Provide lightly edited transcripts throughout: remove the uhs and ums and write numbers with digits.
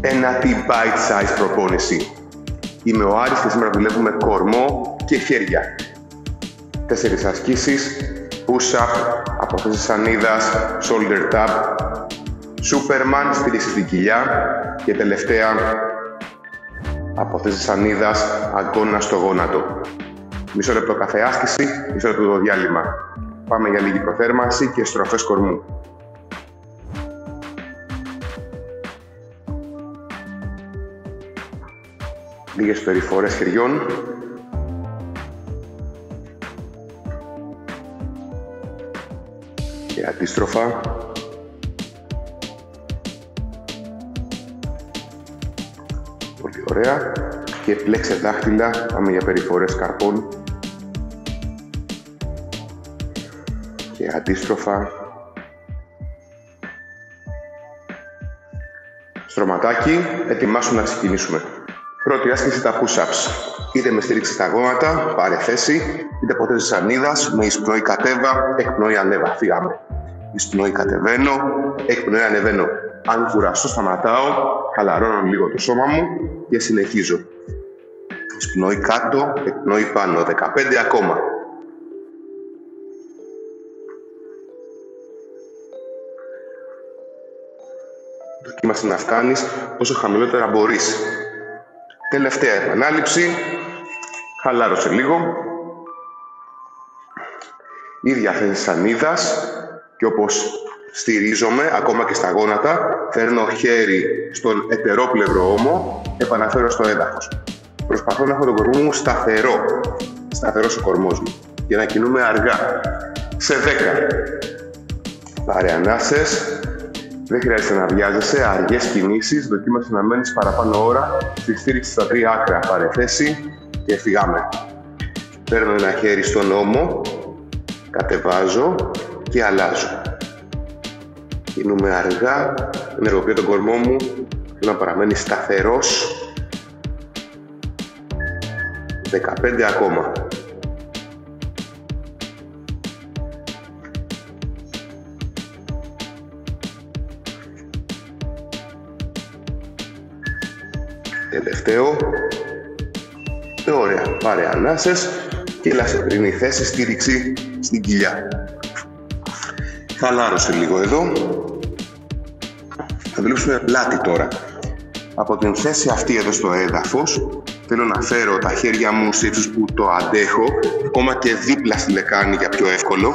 ένατη bite-size προπόνηση. Είμαι ο Άρης και σήμερα δουλεύουμε κορμό και χέρια. 4 ασκήσεις, push-up, απόθεση σανίδας, shoulder tap, Superman, στήριξη στην κοιλιά και τελευταία απόθεση σανίδας, αγκώνα στο γόνατο. Μισό λεπτό κάθε άσκηση, μισό λεπτό το διάλειμμα. Πάμε για λίγη προθέρμανση και στροφές κορμού. Λίγες περιφορές χεριών. Και αντίστροφα. Πολύ ωραία. Και πλέξε δάχτυλα, πάμε για περιφορές καρπών. Και αντίστροφα. Στρωματάκι, ετοιμάσου να ξεκινήσουμε. Πρώτη άσκηση, τα push-ups. Είτε με στήριξη στα γόνατα, πάρε θέση, είτε απόθεση σανίδας, με εισπνοή κατέβα, εκπνοή ανέβα. Φύγαμε. Εισπνοή κατεβαίνω, εκπνοή ανεβαίνω. Αν κουραστώ, σταματάω, χαλαρώνω λίγο το σώμα μου και συνεχίζω. Εισπνοή κάτω, εκπνοή πάνω. 15 ακόμα. Δοκίμασε να φτάνεις όσο χαμηλότερα μπορείς. Τελευταία επανάληψη, χαλάρωσε λίγο. Ίδια θέση σανίδας και όπως στηρίζομαι, ακόμα και στα γόνατα, φέρνω χέρι στον ετερόπλευρο ώμο, επαναφέρω στο έδαφος. Προσπαθώ να έχω τον κορμό μου σταθερός ο κορμός μου, για να κινούμε αργά. Σε 10. Πάρε ανάσες. Δεν χρειάζεται να βιάζεσαι, αργές κινήσεις, δοκίμασε να μένεις παραπάνω ώρα στη στήριξη στα 3 άκρα. Πάρε θέση και φυγάμε. Παίρνω ένα χέρι στον ώμο, κατεβάζω και αλλάζω. Κινούμε αργά, ενεργοποιώ τον κορμό μου, θέλω να παραμένει σταθερός. 15 ακόμα. Τελευταίο. Ωραία. Πάρε ανάσες και έλα σε πριν η θέση, στήριξη στην κοιλιά. Χαλάρωσε λίγο εδώ. Θα δουλέψουμε πλάτη τώρα. Από την θέση αυτή εδώ στο έδαφος, θέλω να φέρω τα χέρια μου σε ύψος που το αντέχω, ακόμα και δίπλα στη λεκάνη για πιο εύκολο.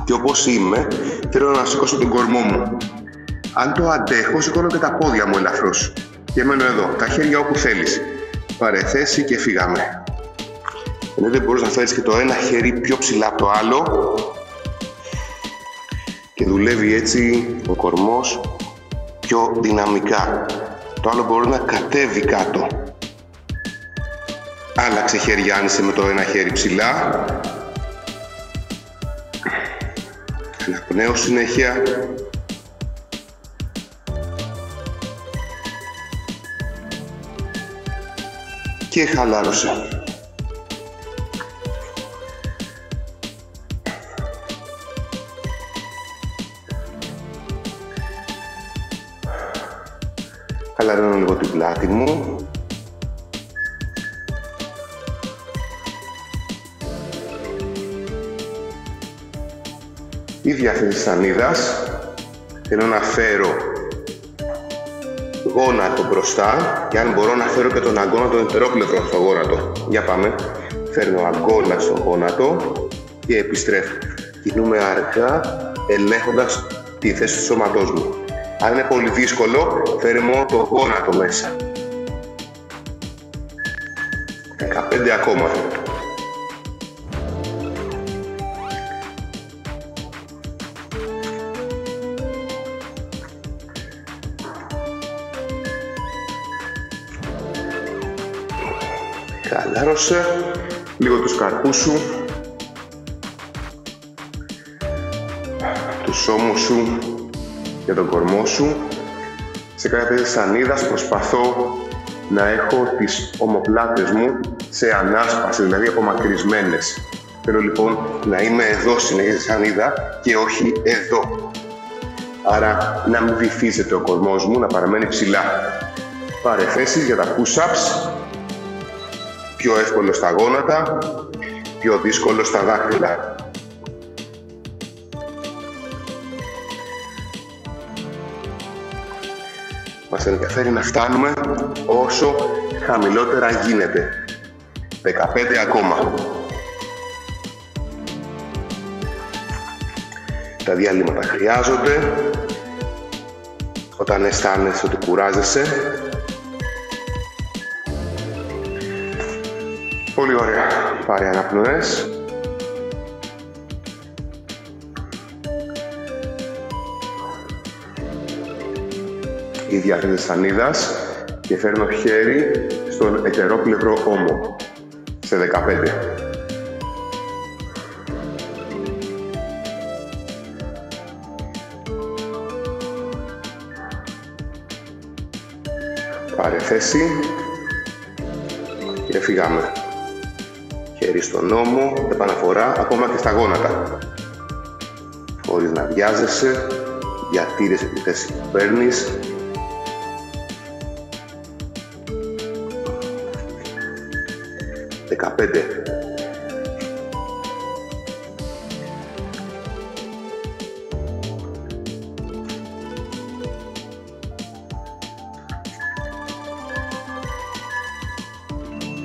Και όπως είμαι, θέλω να σηκώσω τον κορμό μου. Αν το αντέχω, σηκώνω και τα πόδια μου ελαφρώς. Και μένω εδώ, τα χέρια όπου θέλεις. Πάρε θέση και φύγαμε. Εννοείται μπορείς να φέρεις και το ένα χέρι πιο ψηλά από το άλλο και δουλεύει έτσι ο κορμός πιο δυναμικά. Το άλλο μπορεί να κατέβει κάτω. Άλλαξε χέρια αν είσαι με το ένα χέρι ψηλά. Αναπνέω συνέχεια. Και χαλάρωσε. Χαλαρώνω λίγο την πλάτη μου. Ίδια θέση σανίδας. Θέλω να φέρω γόνατο μπροστά και αν μπορώ να φέρω και τον αγκώνα τον ετερόπλευρο στο γόνατο. Για πάμε. Φέρνω αγκώνα στο γόνατο και επιστρέφω. Κινούμε αργά, ελέγχοντας τη θέση του σώματός μου. Αν είναι πολύ δύσκολο, φέρνω μόνο το γόνατο μέσα. 15 ακόμα. Χαλάρωσε λίγο τους καρπούς σου, τους ώμους σου και τον κορμό σου. Σε κάθε θέση σανίδας προσπαθώ να έχω τις ομοπλάτες μου σε ανάσπαση, δηλαδή απομακρυσμένες. Θέλω λοιπόν να είμαι εδώ συνέχεια στη σανίδα και όχι εδώ. άρα να μην βυθίζεται ο κορμός μου, να παραμένει ψηλά. Πάρε θέσεις για τα push-ups, πιο εύκολο στα γόνατα, πιο δύσκολο στα δάχτυλα. Μας ενδιαφέρει να φτάνουμε όσο χαμηλότερα γίνεται. 15 ακόμα. Τα διαλύματα χρειάζονται όταν αισθάνεσαι ότι κουράζεσαι. Πολύ ωραία. Πάρε αναπνοές. Η διάθεση της σανίδας και φέρνω χέρι στον ετερόπλευρο ώμο σε 15. Πάρε θέση και φύγαμε. Χέρι στον ώμο, επαναφορά ακόμα και στα γόνατα. Χωρίς να βιάζεσαι, διατήρησε τη θέση που παίρνεις.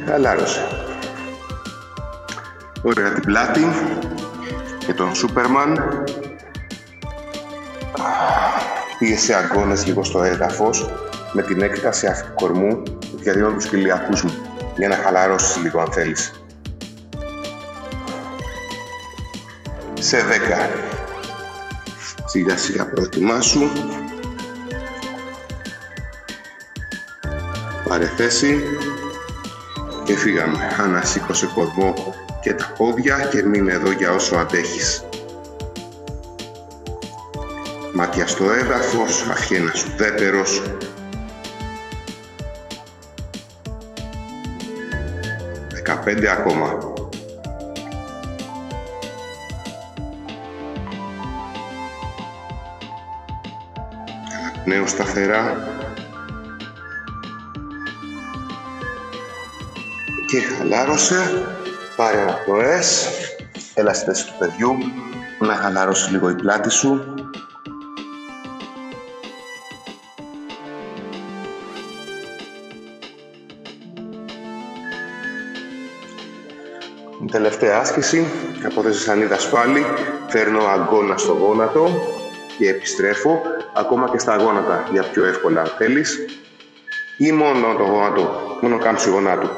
Χαλάρωσε. Ωραία την πλάτη και τον Σούπερμαν. Πίεσε αγκώνες λίγο στο έδαφος με την έκταση αυτού κορμού διαδίνω τους κοιλιακούς μου για να χαλαρώσεις λίγο αν θέλεις. Σε 10. Σιγά σιγά προετοιμάσου. Πάρε θέση και φύγαμε. Ανασήκωσε κορμό και τα πόδια και μείνε εδώ για όσο αντέχεις. Μάτια στο έδαφος, αχένας ουδέτερος. Πέντε ακόμα. Αναπνέω σταθερά και χαλάρωσε. Πάρε αναπνοές. Έλα στη θέση του παιδιού να χαλαρώσει λίγο η πλάτη σου. Τελευταία άσκηση, από θέση σανίδας πάλι, φέρνω αγκώνα στο γόνατο και επιστρέφω ακόμα και στα γόνατα για πιο εύκολα αν θέλεις ή μόνο το γόνατο, μόνο κάμψη γονάτου.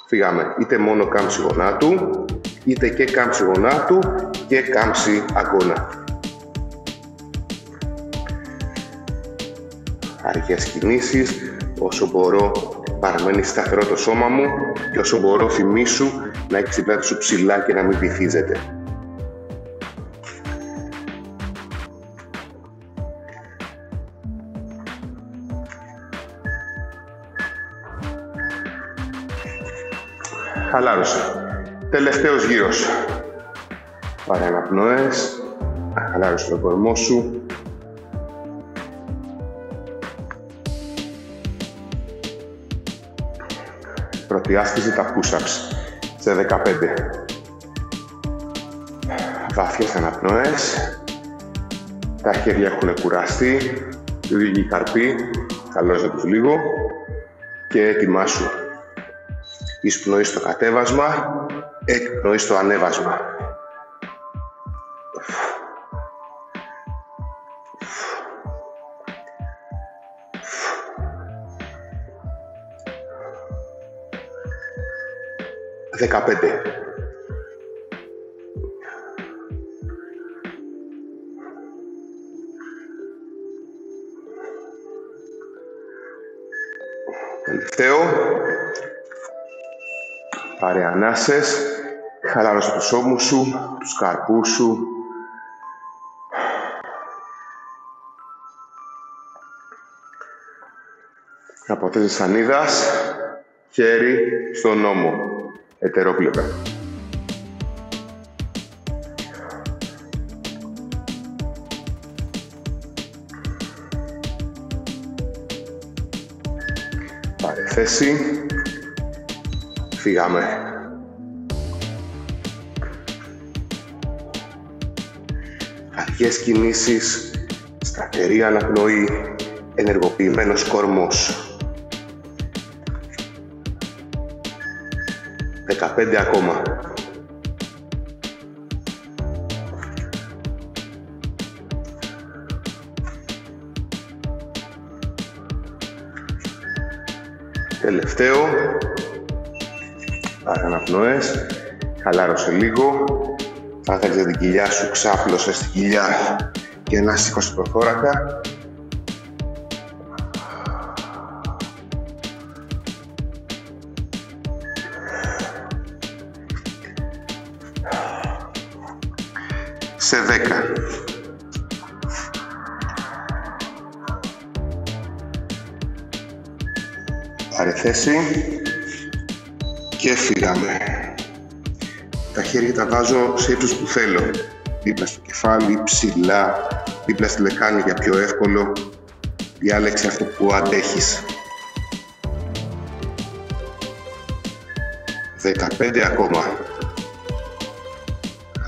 Φύγαμε, είτε μόνο κάμψη γονάτου, είτε και κάμψη γονάτου και κάμψη αγκώνα. Αργές κινήσεις, όσο μπορώ παραμένει σταθερό το σώμα μου και όσο μπορώ θυμήσου να έχεις την πλάτη σου ψηλά και να μην βυθίζεται. Χαλάρωσε. Τελευταίος γύρος. Πάρε αναπνοές, χαλάρωσε τον κορμό σου. Πρώτη άσκηση τα push-ups σε 15. Βάθιες αναπνοές. Τα χέρια έχουν κουραστεί. Λίγοι καρποί. Χαλώσε τους λίγο. Και ετοιμάσου. Εισπνοή στο κατέβασμα. Εκπνοή στο ανέβασμα. Δεκαπέντε. Τελευταίο. Πάρε ανάσες. Χαλάρωσε τους ώμους σου, τους καρπούς σου. Από θέση σανίδας, χέρι στον ώμο. Ετερόπλευρα. Πάρε θέση. Φύγαμε. Αργές κινήσεις, σταθερή αναπνοή, ενεργοποιημένος κόρμος. 15 ακόμα. Τελευταίο. Πάρε αναπνοές. Χαλάρωσε λίγο. Αν θέλεις την κοιλιά σου, ξάπλωσε στην κοιλιά και να σηκώσει το θώρακα. Σε 10. Πάρε θέση και φύγαμε. Τα χέρια τα βάζω σε ύψος που θέλω. Δίπλα στο κεφάλι, ψηλά, δίπλα στη λεκάνη για πιο εύκολο. Διάλεξε αυτό που αντέχεις. 15 ακόμα.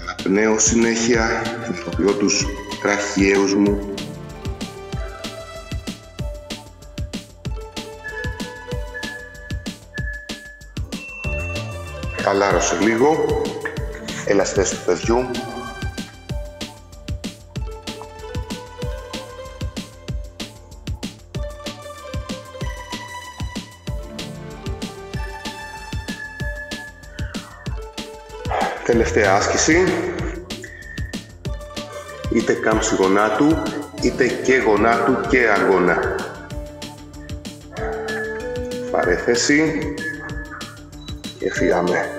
Αναπνέω συνέχεια, ηχοποιώ τους τραχιαίους μου. Χαλάρωσε λίγο. Έλα στη θέση του παιδιού. Τελευταία άσκηση. Είτε κάμψη γονάτου, είτε και γονάτου και αγκώνα. Πάρε θέση και φύγαμε.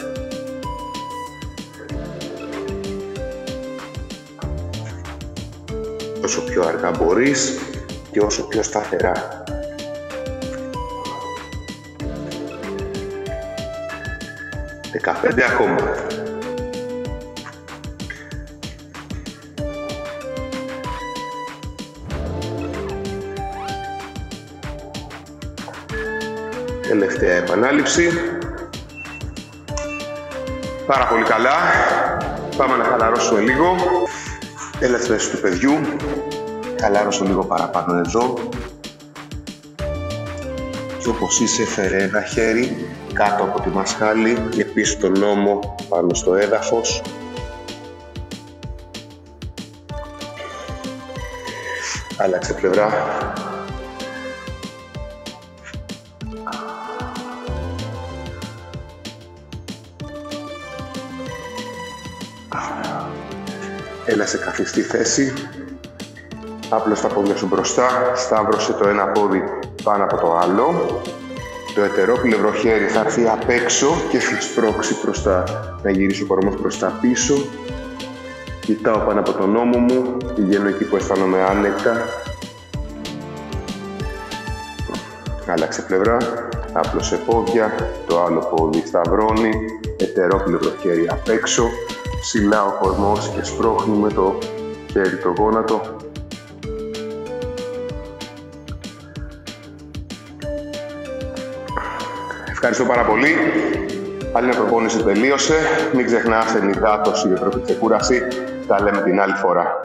Όσο πιο αργά μπορείς και όσο πιο σταθερά. Δεκαπέντε ακόμα. Τελευταία επανάληψη. Πάρα πολύ καλά. Πάμε να χαλαρώσουμε λίγο. Έλα στη θέση του παιδιού. Χαλάρωσε λίγο παραπάνω εδώ. Και όπως είσαι, φέρε ένα χέρι κάτω από τη μασχάλη και πίσω τον ώμο πάνω στο έδαφος. Άλλαξε πλευρά. Έλα σε καθιστή θέση. Άπλωσε τα πόδια σου μπροστά. Σταύρωσε το ένα πόδι πάνω από το άλλο. Το ετερόπλευρο χέρι θα έρθει απ' έξω και θα σπρώξει μπροστά. Να γυρίσει ο κορμός προς τα πίσω. Κοιτάω πάνω από τον ώμο μου. Πηγαίνω εκεί που αισθάνομαι άνετα. Άλλαξε πλευρά. Άπλωσε πόδια. Το άλλο πόδι σταυρώνει. Ετερόπλευρο χέρι απ' έξω. Ψηλά ο κορμός και σπρώχνουμε το χέρι το γόνατο. Ευχαριστώ πάρα πολύ. Άλλη μια προπόνηση τελείωσε. Μην ξεχνάς ενυδάτωση, διατροφή, ξεκούραση. Τα λέμε την άλλη φορά.